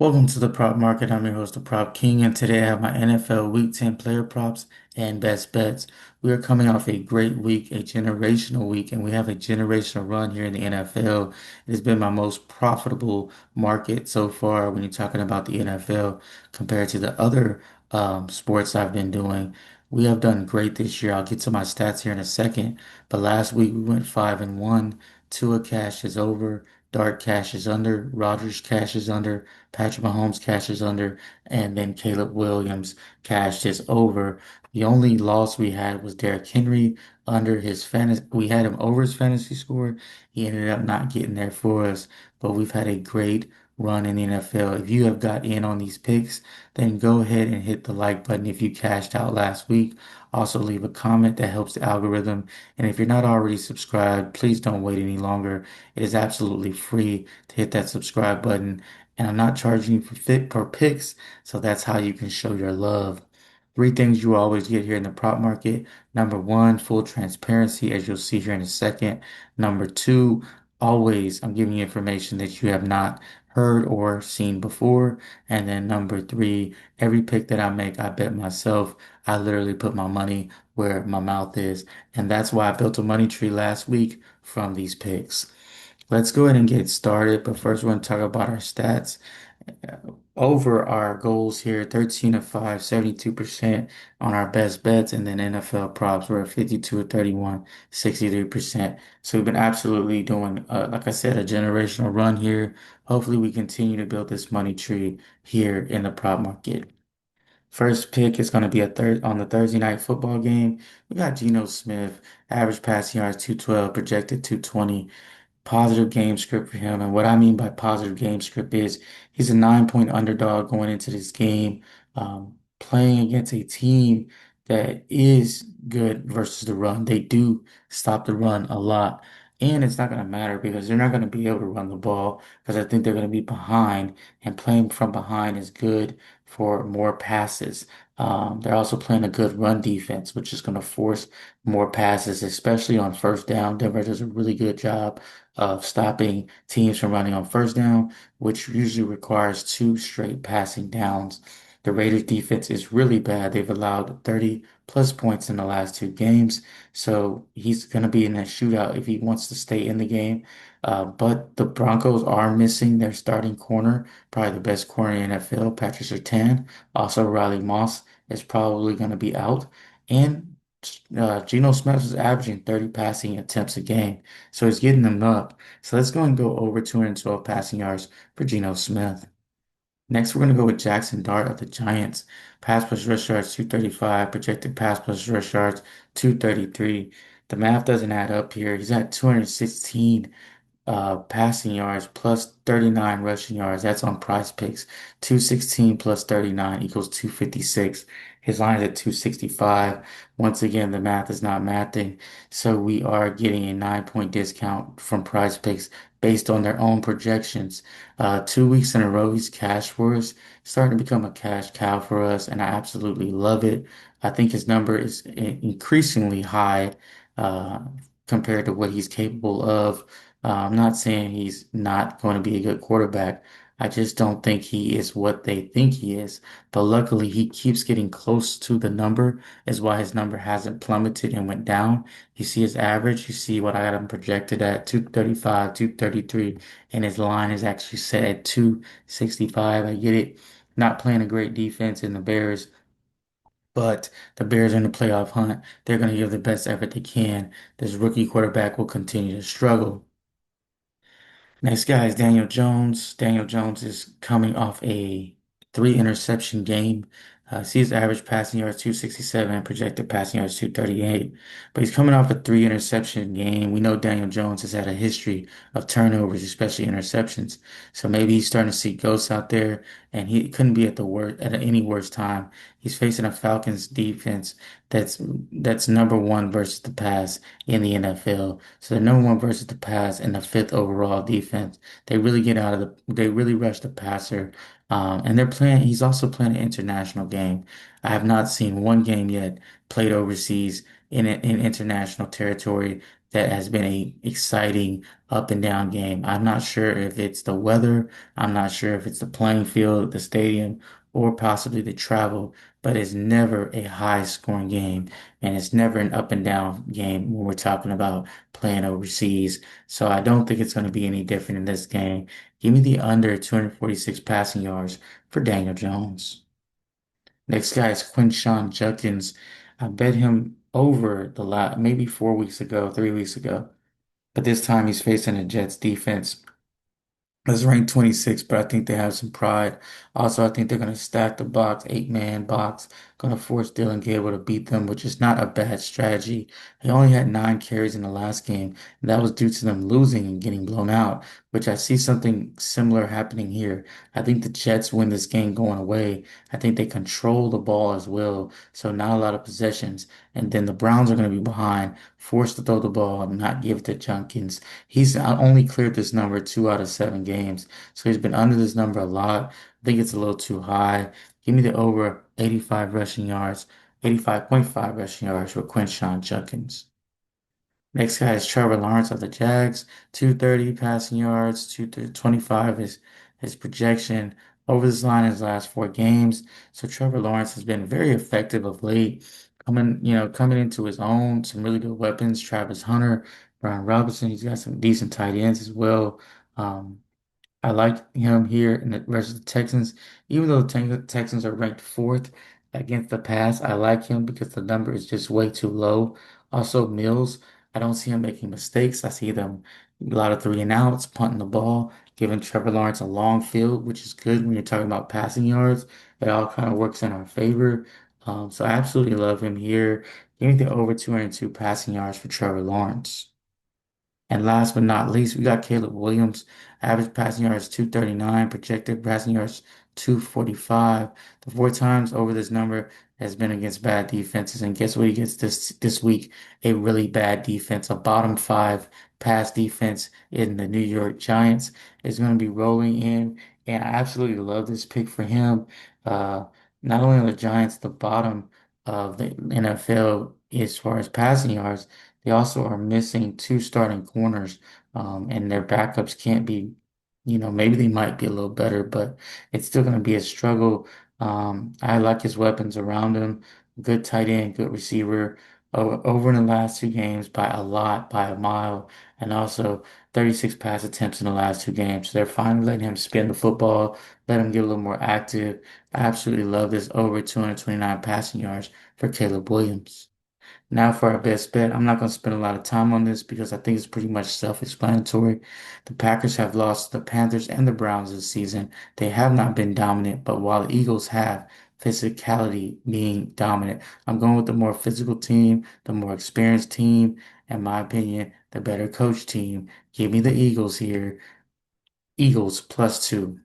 Welcome to the Prop Market. I'm your host, the Prop King, and today I have my NFL Week 10 player props and best bets. We are coming off a great week, a generational week, and we have a generational run here in the NFL. It has been my most profitable market so far when you're talking about the NFL compared to the other sports I've been doing. We have done great this year. I'll get to my stats here in a second, but last week we went 5-1. Tua cash is over. Dart cash is under. Rodgers cash is under. Patrick Mahomes cashes under, and then Caleb Williams cashed his over. The only loss we had was Derrick Henry under his fantasy. We had him over his fantasy score. He ended up not getting there for us, but we've had a great run in the NFL. If you have got in on these picks, then go ahead and hit the like button if you cashed out last week. Also leave a comment that helps the algorithm. And if you're not already subscribed, please don't wait any longer. It is absolutely free to hit that subscribe button and I'm not charging you for fit per picks, so that's how you can show your love. Three things you always get here in the prop market. Number one, full transparency, as you'll see here in a second. Number two, always I'm giving you information that you have not heard or seen before. And then number three, every pick that I make, I bet myself. I literally put my money where my mouth is. And that's why I built a money tree last week from these picks. Let's go ahead and get started, but first we're going to talk about our stats. Over our goals here, 13 of 5, 72% on our best bets, and then NFL props, we're at 52 of 31, 63%. So we've been absolutely doing, like I said, a generational run here. Hopefully we continue to build this money tree here in the prop market. First pick is going to be a third on the Thursday night football game. We got Geno Smith, average passing yards 212, projected 220. Positive game script for him. And what I mean by positive game script is he's a 9-point underdog going into this game, playing against a team that is good versus the run. They do stop the run a lot. And it's not going to matter because they're not going to be able to run the ball because I think they're going to be behind, and playing from behind is good for more passes. They're also playing a good run defense, which is going to force more passes, especially on first down. Denver does a really good job of stopping teams from running on first down, which usually requires two straight passing downs. The Raiders defense is really bad. They've allowed 30 plus points in the last two games. So he's going to be in a shootout if he wants to stay in the game. But the Broncos are missing their starting corner, probably the best corner in the NFL, Patrick Surtain. Also, Riley Moss is probably going to be out. And Geno Smith is averaging 30 passing attempts a game. So he's getting them up. So let's go and go over 212 passing yards for Geno Smith. Next, we're going to go with Jackson Dart of the Giants. Pass plus rush yards 235, projected pass plus rush yards 233. The math doesn't add up here. He's at 216 passing yards plus 39 rushing yards. That's on Prize Picks. 216 plus 39 equals 256. His line is at 265. Once again, the math is not mathing. So we are getting a 9-point discount from Prize Picks based on their own projections. 2 weeks in a row, he's cash for us, starting to become a cash cow for us, and I absolutely love it. I think his number is increasingly high uh, compared to what he's capable of. I'm not saying he's not going to be a good quarterback. I just don't think he is what they think he is. But luckily, he keeps getting close to the number, is why his number hasn't plummeted and went down. You see his average, you see what I got him projected at 235, 233, and his line is actually set at 265. I get it. Not playing a great defense in the Bears, but the Bears are in the playoff hunt. They're going to give the best effort they can. This rookie quarterback will continue to struggle. Next guy is Daniel Jones. Daniel Jones is coming off a three interception game. Sees average passing yards 267, projected passing yards 238. But he's coming off a three interception game. We know Daniel Jones has had a history of turnovers, especially interceptions. So maybe he's starting to see ghosts out there, and he couldn't be at the worst at any worse time. He's facing a Falcons defense that's number one versus the pass in the NFL. So they're number one versus the pass and the fifth overall defense. They really rush the passer. And he's also playing an international game. I have not seen one game yet played overseas in international territory that has been a exciting up and down game. I'm not sure if it's the weather, I'm not sure if it's the playing field, the stadium, or possibly the travel, but it's never a high scoring game, and it's never an up and down game when we're talking about playing overseas. So I don't think it's going to be any different in this game. Give me the under 246 passing yards for Daniel Jones. Next guy is Quinshon Judkins. I bet him over the lot maybe 4 weeks ago, 3 weeks ago. But this time he's facing a Jets defense that's ranked 26, but I think they have some pride. Also, I think they're going to stack the box, eight-man box, going to force Dylan Gabriel to beat them, which is not a bad strategy. They only had 9 carries in the last game, and that was due to them losing and getting blown out, which I see something similar happening here. I think the Jets win this game going away. I think they control the ball as well, so not a lot of possessions. And then the Browns are going to be behind, forced to throw the ball, not give it to Junkins. He's only cleared this number 2 out of 7 games. So he's been under this number a lot. I think it's a little too high. Give me the over 85 rushing yards, 85.5 rushing yards for Quinshon Judkins. Next guy is Trevor Lawrence of the Jags, 230 passing yards, 225 is his projection over this line in his last 4 games. So Trevor Lawrence has been very effective of late, coming into his own, some really good weapons, Travis Hunter, Brian Robinson, he's got some decent tight ends as well. Um, I like him here in the versus the Texans. Even though the Texans are ranked fourth against the pass, I like him because the number is just way too low. Also, Mills, I don't see him making mistakes. I see them a lot of three and outs, punting the ball, giving Trevor Lawrence a long field, which is good when you're talking about passing yards. It all kind of works in our favor. So I absolutely love him here. Give me the over 202 passing yards for Trevor Lawrence. And last but not least, we got Caleb Williams. Average passing yards 239, projected passing yards 245. The 4 times over this number has been against bad defenses. And guess what he gets this week? A really bad defense, a bottom 5 pass defense in the New York Giants is going to be rolling in. And I absolutely love this pick for him. Uh, Not only are the Giants the bottom of the NFL as far as passing yards, they also are missing 2 starting corners, and their backups can't be, maybe they might be a little better, but it's still going to be a struggle. I like his weapons around him. Good tight end, good receiver. Over in the last 2 games by a lot, by a mile, and also 36 pass attempts in the last 2 games. So they're finally letting him spin the football, let him get a little more active. I absolutely love this over 229 passing yards for Caleb Williams. Now for our best bet, I'm not going to spend a lot of time on this because I think it's pretty much self-explanatory. The Packers have lost the Panthers and the Browns this season. They have not been dominant, but while the Eagles have physicality being dominant, I'm going with the more physical team, the more experienced team, in my opinion, the better coach team. Give me the Eagles here. Eagles +2.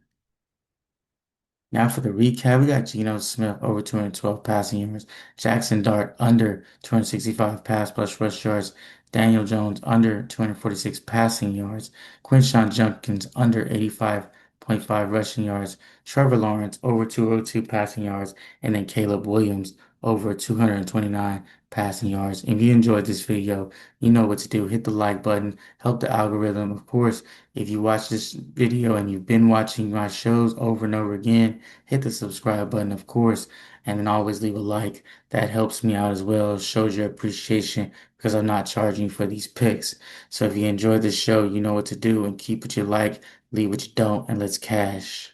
Now for the recap, we got Geno Smith over 212 passing yards, Jackson Dart under 265 pass plus rush yards, Daniel Jones under 246 passing yards, Quinshon Judkins under 85.5 rushing yards, Trevor Lawrence over 202 passing yards, and then Caleb Williams over 229 passing yards. If you enjoyed this video, you know what to do. Hit the like button, help the algorithm. Of course, if you watch this video and you've been watching my shows over and over again, hit the subscribe button, of course, and then always leave a like. That helps me out as well, shows your appreciation because I'm not charging for these picks. So if you enjoyed this show, you know what to do and keep what you like, leave what you don't, and let's cash.